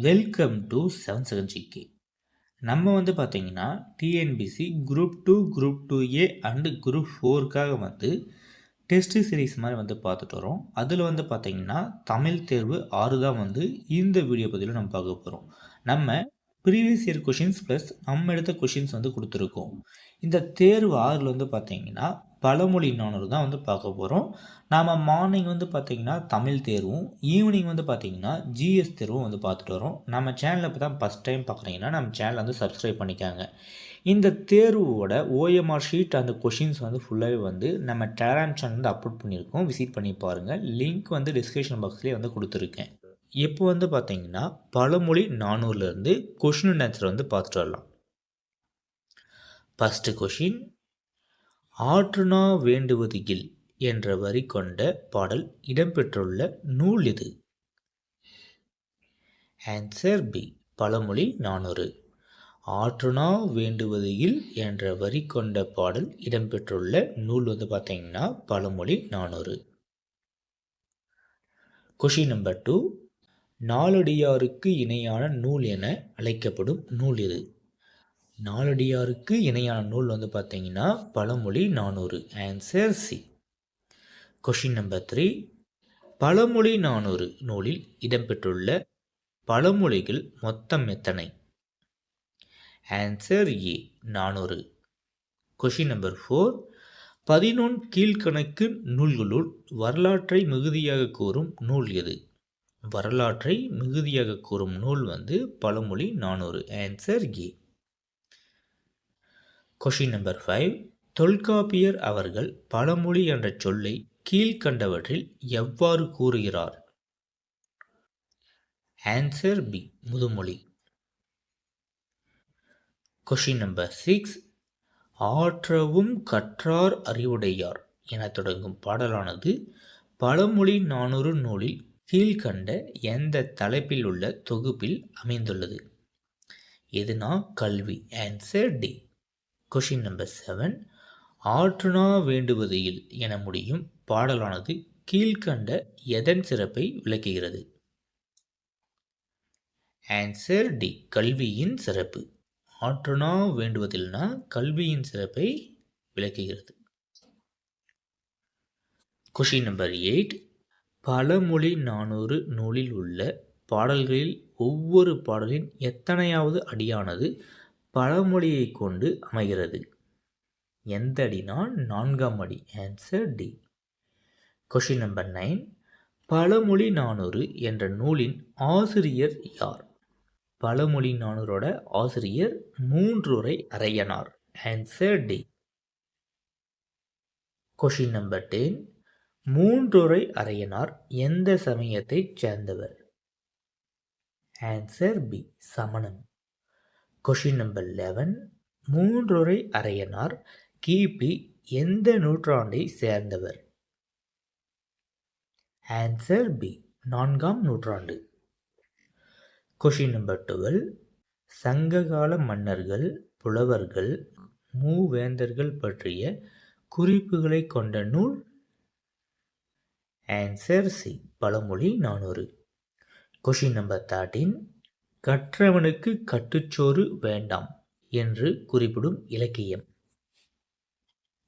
Welcome to 7 second GK. நம்ம பார்த்தீங்கன்னா TNPSC group 2 group 2A and group 4க்காக டெஸ்ட் சீரீஸ் மாதிரி பார்த்துட்டு வரோம். அதில் பார்த்தீங்கன்னா தமிழ் தேர்வு 6 தான் இந்த வீடியோ பதிவில் நம்ம பார்க்க போகிறோம். நம்ம ப்ரீவியஸ் இயர் கொஷின்ஸ் ப்ளஸ் நம்ம எடுத்த கொஷின்ஸ் கொடுத்துருக்கோம். இந்த தேர்வு 6ல் பார்த்தீங்கன்னா பழமொழி 400 தான் பார்க்க போகிறோம். நாம் மார்னிங் பார்த்தீங்கன்னா தமிழ் தேர்வும் ஈவினிங் பார்த்தீங்கன்னா ஜிஎஸ் தேர்வும் பார்த்துட்டு வரோம். நம்ம சேனலில் இப்போ தான் ஃபஸ்ட் டைம் பார்க்குறீங்கன்னா நம்ம சேனலை சப்ஸ்கிரைப் பண்ணிக்காங்க. இந்த தேர்வோட ஓஎம்ஆர் ஷீட் அந்த கொஷின்ஸ் ஃபுல்லாகவே நம்ம டெலகிராம் சேனல் அப்லோட் பண்ணியிருக்கோம். விசிட் பண்ணி பாருங்கள். லிங்க் டிஸ்கிரிப்ஷன் பாக்ஸ்லேயே கொடுத்துருக்கேன். இப்போ பார்த்தீங்கன்னா பழமொழி 400லேருந்து கொஷின் அண்ட் ஆன்சர் பார்த்துட்டு வரலாம். ஃபஸ்ட்டு கொஷின், ஆற்றுணா வேண்டுவது இல் என்ற வரி கொண்ட பாடல் இடம்பெற்றுள்ள நூல் எது? ஆன்சர் பி, பழமொழி 400. ஆற்றுணா வேண்டுவது இல் என்ற வரி கொண்ட பாடல் இடம்பெற்றுள்ள நூல் பார்த்தீங்கன்னா பழமொழி 400. கொஷின் நம்பர் 2, நாலடியாருக்கு இணையான நூல் என அழைக்கப்படும் நூல் எது? நாலடியாருக்கு இணையான நூல் பார்த்தீங்கன்னா பழமொழி 400. Answer C. கொஷின் நம்பர் 3, பழமொழி 400 நூலில் இடம்பெற்றுள்ள பழமொழிகள் மொத்தம் எத்தனை? Answer A, 400. கொஷின் நம்பர் 4, 11 கீழ்கணக்கு நூல்களுள் வரலாற்றை மிகுதியாக கூறும் நூல் எது? வரலாற்றை மிகுதியாக கூறும் நூல் பழமொழி 400. Answer A. Question number 5, Tolkappiyar அவர்கள் பழமொழி என்ற சொல்லை கீழ்கண்டவற்றில் எவ்வாறு கூறுகிறார்? ஆன்சர் பி, முதுமொழி. கொஷின் நம்பர் 6, ஆற்றவும் கற்றார் அறிவுடையார் என தொடங்கும் பாடலானது பழமொழி 400 நூலில் கீழ்கண்ட எந்த தலைப்பில் உள்ள தொகுப்பில் அமைந்துள்ளது? எதுனா கல்வி. Answer D. கொஷின் நம்பர் 7, ஆற்றுணா வேண்டுவது இல் என முடியும் பாடலானது கீழ்கண்ட எதன் சிறப்பை விளக்குகிறது? ஆன்சர் டி, கல்வியின் சிறப்பு. ஆற்றுணா வேண்டுவதில்னா கல்வியின் சிறப்பை விளக்குகிறது. கொஷின் நம்பர் 8, பழமொழி 400 நூலில் உள்ள பாடல்களில் ஒவ்வொரு பாடலின் எத்தனையாவது அடியானது பழமொழியை கொண்டு அமைகிறது? எந்த அடினா 4ஆம் அடி. Answer D. கொஷின் நம்பர் 9, பழமொழி 400 என்ற நூலின் ஆசிரியர் யார்? பழமொழி 400ஓட ஆசிரியர் Munrurai Araiyanar. Answer D. Question number 10, Munrurai Araiyanar எந்த சமயத்தைச் சேர்ந்தவர்? ஆன்சர் பி, சமணம். கொஷின் நம்பர் 11, மூன்றுரை அரையனார் கிபி எந்த நூற்றாண்டை சேர்ந்தவர்? ஆன்சர் பி, 4ஆம் நூற்றாண்டு. கொஷின் நம்பர் 12, சங்ககால மன்னர்கள், புலவர்கள், மூவேந்தர்கள் பற்றிய குறிப்புகளை கொண்ட நூல்? ஆன்சர் சி, பழமொழி 400. கொஷின் நம்பர் 13, கற்றவனுக்கு கட்டுச்சோறு வேண்டாம் என்று குறிப்பிடும் இலக்கியம்?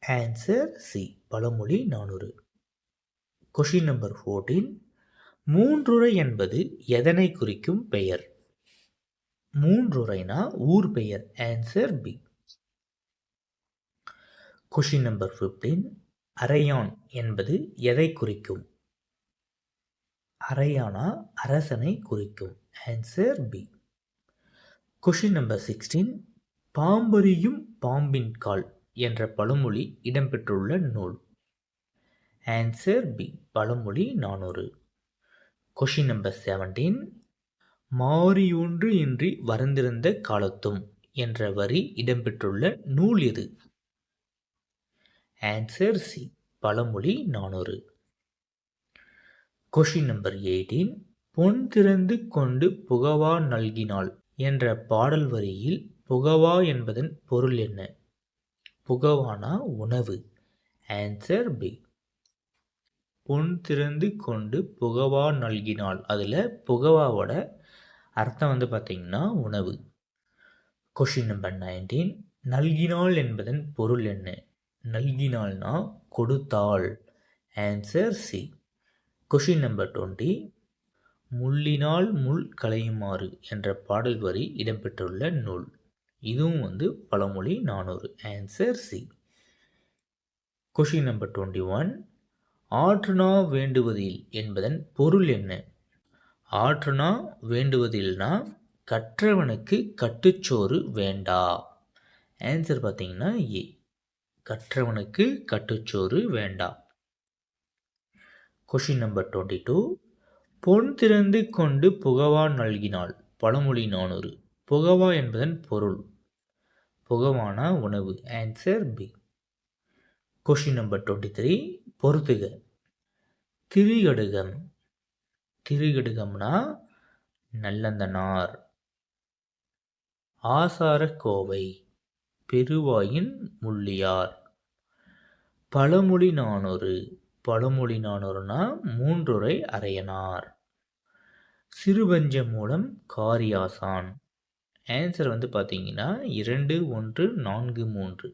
ஆன்சர் சி, பழமொழி 400. கொஷின் நம்பர் 14, மூன்றுரை என்பது எதனை குறிக்கும் பெயர்? மூன்றுரைனா ஊர் பெயர். Answer B. கொஷின் நம்பர் 15, அரையான் என்பது எதை குறிக்கும்? அரையானா அரசனை குறிக்கும். Answer B. கொஷின் நம்பர் 16, பாம்பரியும் பாம்பின் கால் என்ற பழமொழி இடம்பெற்றுள்ள நூல்? ஆன்சர் பி, பழமொழி 400. கொஷின் நம்பர் 17, மாறியொன்று இன்றி வரந்திருந்த காலத்தும் என்ற வரி இடம்பெற்றுள்ள நூல் எது? ஆன்சர் சி, பழமொழி 400. கொஷின் நம்பர் 18, பொன் திறந்து கொண்டு புகவா நல்கினாள் என்ற பாடல் வரியில் புகவா என்பதன் பொருள் என்ன? புகவானா உணவு. Answer B. பொன் திறந்து கொண்டு புகவா நல்கினாள், அதில் புகவாவோட அர்த்தம் வந்து பார்த்திங்கன்னா உணவு. கொஷின் நம்பர் 19, நல்கினாள் என்பதன் பொருள் என்ன? நல்கினாள்னா கொடுத்தாள். Answer C. கொஷின் நம்பர் 20, முள்ளினால் முள் களையுமாறு என்ற பாடல் வரி இடம்பெற்றுள்ள நூல். இதுவும் வந்து பழமொழி 400. Answer C. கொஷின் நம்பர் 21, ஆற்றுனா வேண்டுவதில் என்பதன் பொருள் என்ன? ஆற்றுனா வேண்டுவதில்னா கற்றவனுக்கு கட்டுச்சோறு வேண்டா. ஆன்சர் பார்த்தீங்கன்னா ஏ, கற்றவனுக்கு கட்டுச்சோறு வேண்டா. கொஷின் நம்பர் 22, பொன் திறந்து கொண்டு புகவா நல்கினாள். பழமொழி 400. புகவா என்பதன் பொருள். புகவானா உணவு. Answer B. கொஷின் நம்பர் 23, பொறுத்துக. திரிகடுகம். திரிகடுகம்னா நல்லந்தனார். ஆசாரக்கோவை. பெருவாயின் முள்ளியார். பழமொழி 400. பழமொழி 400னா மூன்றுரை அரையனார். சிறுபஞ்ச மூலம் காரியாசான். ஆன்சர் வந்து பார்த்தீங்கன்னா 2, 1, 4, 3.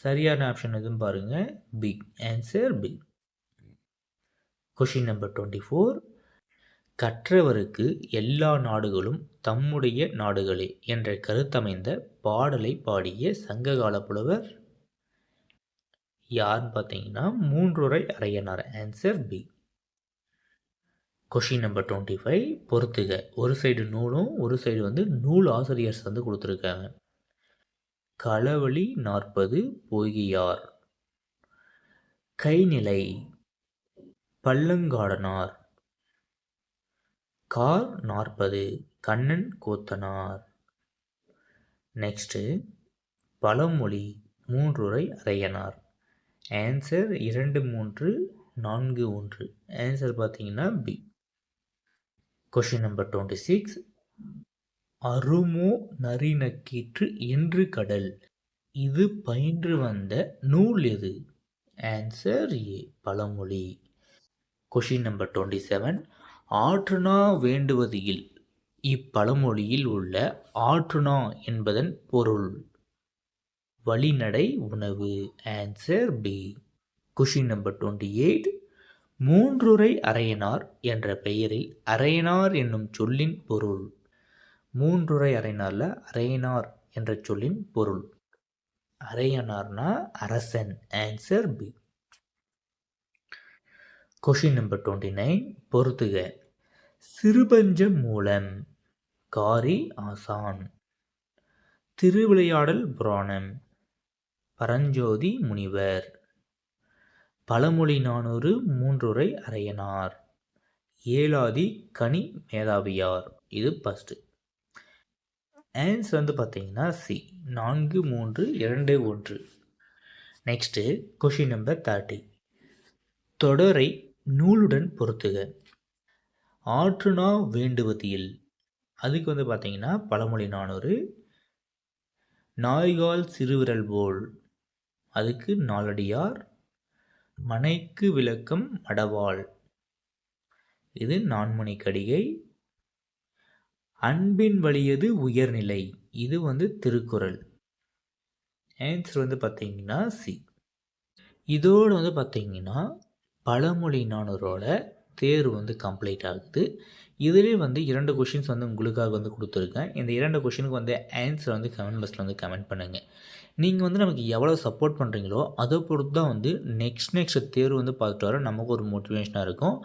சரியான ஆப்ஷன் எதுவும் பாருங்கள், B. Answer B. Question number 24, கற்றவருக்கு எல்லா நாடுகளும் தம்முடைய நாடுகளே என்ற கருத்தமைந்த பாடலை பாடிய சங்ககால புலவர் யாருன்னு பார்த்தீங்கன்னா Munrurai Araiyanar. Answer B. Question number 25, பொறுத்துக. ஒரு சைடு நூலும் ஒரு சைடு வந்து நூல் ஆசிரியர்ஸ் வந்து கொடுத்துருக்காங்க. களவழி 40 பொய்கையார். கைநிலை. பள்ளங்காடனார். கார் 40 கண்ணன் கூத்தனார். நெக்ஸ்ட்டு பழமொழி மூன்றுரை அரையனார். ஆன்சர் 2, 3, 4, 1. ஆன்சர் பார்த்தீங்கன்னா பி. கொஷின் நம்பர் 26, அருமோ நரிநக்கீற்று என்று கடல். இது பயின்று வந்த நூல் எது? ஆன்சர் ஏ, பழமொழி. Question number 27, ஆற்றுனா வேண்டுவதில். இப்பழமொழியில் உள்ள ஆற்றுனா என்பதன் பொருள். வழிநடை உணவு. Answer B. கொஷின் நம்பர் 28, மூன்றுரை அரையனார் என்ற பெயரில் அரையனார் என்னும் சொல்லின் பொருள். மூன்றுரை அரையனார்ல அரையனார் என்ற சொல்லின் பொருள். அரையனார்னா அரசன். Answer B. கொஷின் நம்பர் 29, பொறுத்துக. சிறுபஞ்ச மூலம் காரி ஆசான். திருவிளையாடல் புராணம் பரஞ்சோதி முனிவர். பழமொழி 400 மூன்றுரை அரையனார். ஏலாதி கனி மேதாவியார். இது ஃபஸ்ட்டு. ஆன்சர் வந்து பார்த்தீங்கன்னா சி, 4, 3, 2, 1. நெக்ஸ்ட்டு கொஷின் நம்பர் 30, தொடரை நூலுடன் பொறுத்துக. ஆற்றுனா வேண்டுவதில். அதுக்கு வந்து பார்த்தீங்கன்னா பழமொழி 400. நாய்கால் சிறுவிரல் போல். அதுக்கு நாலடியார். மனைக்கு விளக்கம் மடவாள். இது நான்மணிக்கடிகை. அன்பின் வலியது உயர்நிலை. இது வந்து திருக்குறள். ஆன்சர் வந்து பார்த்தீங்கன்னா சி. இதோடு வந்து பார்த்தீங்கன்னா பழமொழி 400ஓட தேர்வு வந்து கம்ப்ளீட் ஆகுது. இதிலே வந்து 2 கொஷின்ஸ் வந்து உங்களுக்காக வந்து கொடுத்துருக்கேன். இந்த 2 கொஷினுக்கு வந்து ஆன்சர் வந்து கமெண்ட் பாக்ஸில் வந்து கமெண்ட் பண்ணுங்கள். நீங்கள் வந்து நமக்கு எவ்வளோ சப்போர்ட் பண்ணுறீங்களோ அதை பொறுத்து தான் வந்து நெக்ஸ்ட் தேர்வு வந்து பார்த்துட்டு வர நமக்கு ஒரு மோட்டிவேஷனாக இருக்கும்.